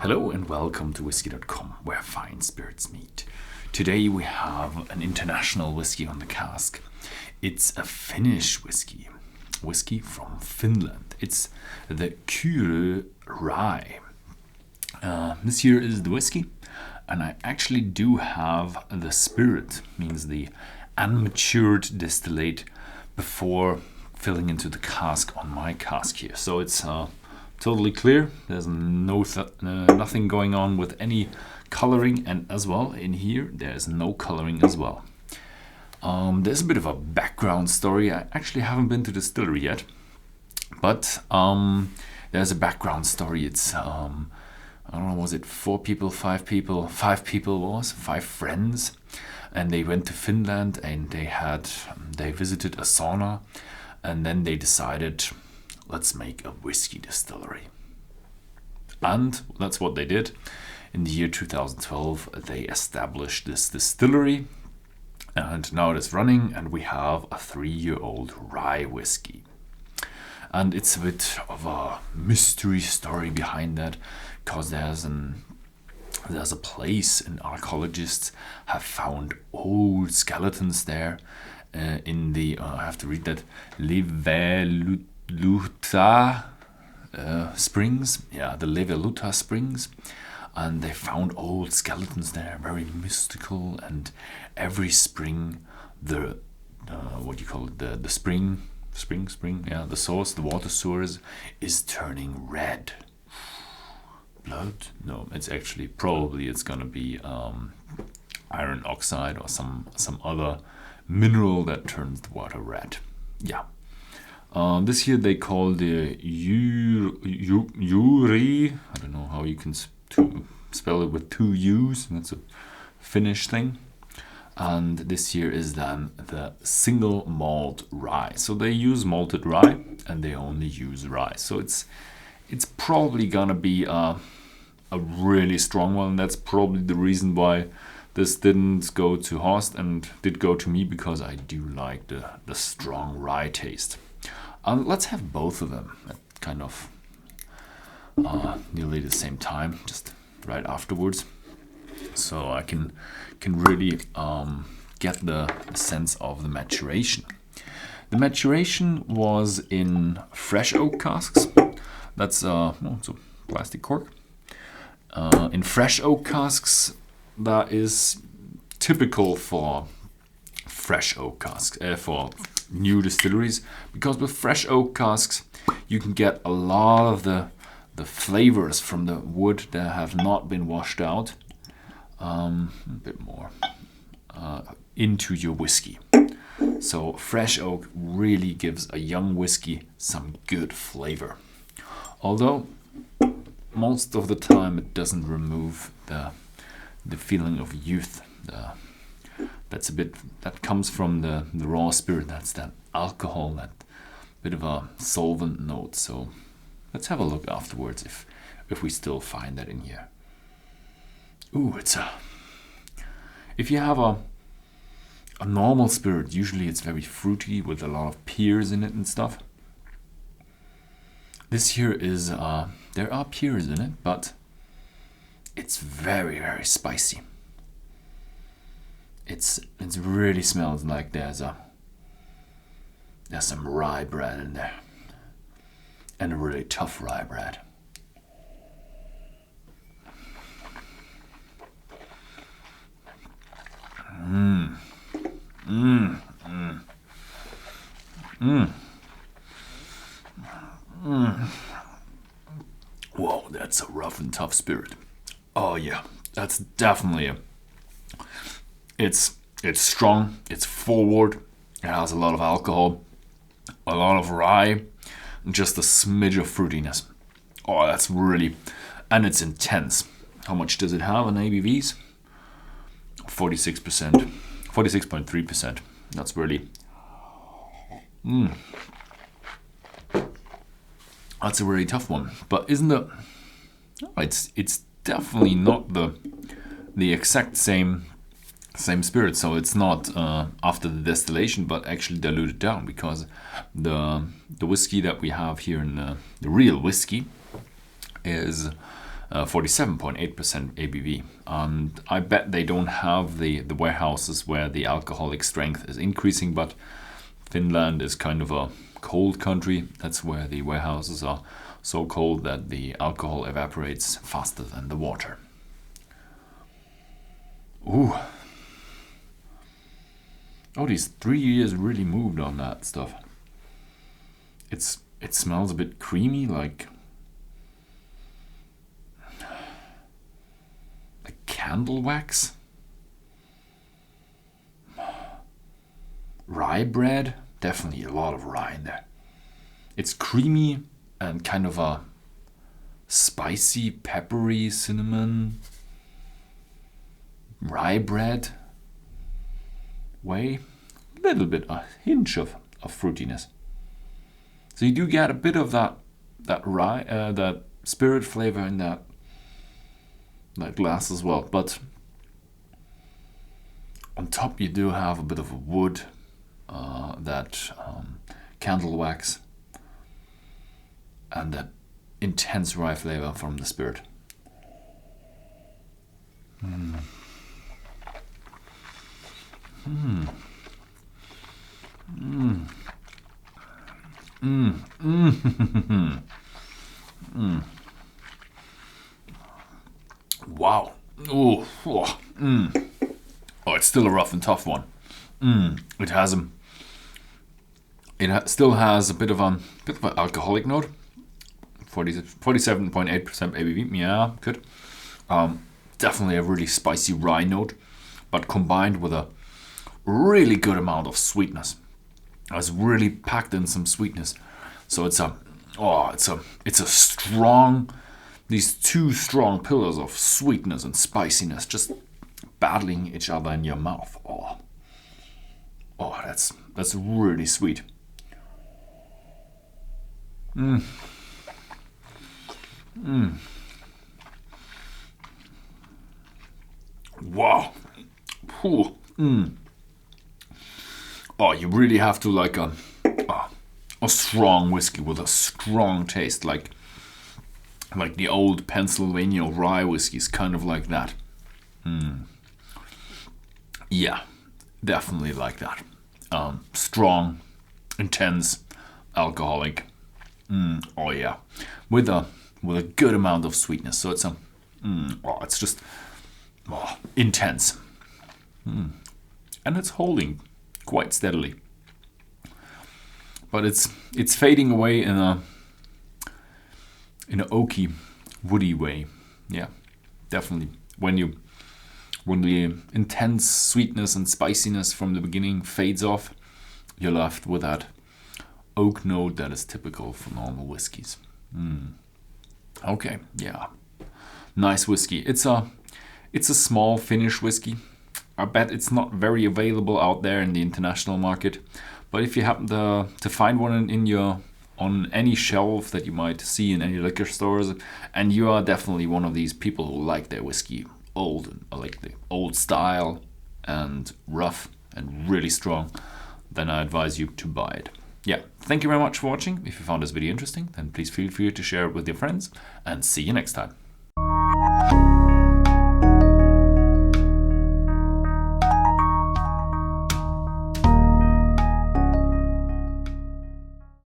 Hello and welcome to Whisky.com, where fine spirits meet. Today we have an international whiskey on the cask. It's a Finnish whiskey from Finland. It's the Kyrö Rye. This here is the whiskey, and I actually do have the spirit, means the unmatured distillate, before filling into the cask on my cask here. So it's totally clear. There's nothing going on with any coloring, and as well in here there's no coloring as well. There's a bit of a background story. I actually haven't been to the distillery yet, but there's a background story. It's I don't know, was it 4 people, 5 people? 5 people was 5 friends, and they went to Finland and they visited a sauna, and then they decided, let's make a whiskey distillery. And that's what they did. In the year 2012, they established this distillery, and now it is running, and we have a 3-year-old rye whiskey. And it's a bit of a mystery story behind that, because there's a place, and archaeologists have found old skeletons there in the, I have to read that, Leveluta springs. Yeah, the Leveluta springs. And they found old skeletons there, very mystical, and every spring the water source is turning red. Blood? No, it's actually it's gonna be iron oxide or some other mineral that turns the water red. Yeah. This here they call the Uri. I don't know how you can spell it with 2 U's. That's a Finnish thing. And this here is then the single malt rye. So they use malted rye, and they only use rye. So it's probably gonna be a really strong one. That's probably the reason why this didn't go to Horst and did go to me, because I do like the strong rye taste. Let's have both of them at kind of nearly the same time, just right afterwards, so I can really get the sense of the maturation. The maturation was in fresh oak casks. That's it's a plastic cork. In fresh oak casks, that is typical for fresh oak casks, for new distilleries, because with fresh oak casks you can get a lot of the flavors from the wood that have not been washed out, a bit more into your whiskey. So fresh oak really gives a young whiskey some good flavor, although most of the time it doesn't remove the feeling of youth. That comes from the raw spirit. That's that alcohol, that bit of a solvent note. So let's have a look afterwards if we still find that in here. Ooh, if you have a normal spirit, usually it's very fruity with a lot of pears in it and stuff. This here is there are pears in it, but it's very, very spicy. It really smells like there's some rye bread in there, and a really tough rye bread. Whoa, that's a rough and tough spirit. Oh yeah, that's definitely It's strong, it's forward, it has a lot of alcohol, a lot of rye, and just a smidge of fruitiness. Oh, that's really, and it's intense. How much does it have in ABVs? 46%, 46.3%. That's really, that's a really tough one. But isn't it? It's definitely not the exact same spirit, so it's not after the distillation, but actually diluted down, because the whiskey that we have here in the real whiskey is 47.8% ABV. And I bet they don't have the warehouses where the alcoholic strength is increasing, but Finland is kind of a cold country. That's where the warehouses are so cold that the alcohol evaporates faster than the water. Ooh. Oh, these 3 years really moved on that stuff. It smells a bit creamy, like candle wax, rye bread, definitely a lot of rye in there. It's creamy and kind of a spicy, peppery, cinnamon, rye bread way, a little bit, a hint of fruitiness. So you do get a bit of that rye, that spirit flavor in that glass as well, but on top you do have a bit of a wood, that candle wax, and that intense rye flavor from the spirit. Wow. Oh, it's still a rough and tough one. It still has a bit of an alcoholic note. 47.8% ABV. Yeah, good. Definitely a really spicy rye note, but combined with a really good amount of sweetness. It's really packed in some sweetness. So it's a strong, these two strong pillars of sweetness and spiciness just battling each other in your mouth. That's really sweet. Wow. Oh, you really have to like a strong whiskey with a strong taste, like the old Pennsylvania rye whiskeys, kind of like that. Yeah, definitely like that. Strong, intense, alcoholic. Oh yeah, with a good amount of sweetness. So it's it's just intense, and it's holding quite steadily. But it's fading away in a oaky, woody way. Yeah, definitely. When the intense sweetness and spiciness from the beginning fades off, you're left with that oak note that is typical for normal whiskies. Okay, yeah, nice whiskey. It's a small Finnish whiskey. I bet it's not very available out there in the international market, but if you happen to find one on any shelf that you might see in any liquor stores, and you are definitely one of these people who like their whiskey old, like the old style and rough and really strong, then I advise you to buy it. Yeah, thank you very much for watching. If you found this video interesting, then please feel free to share it with your friends, and see you next time.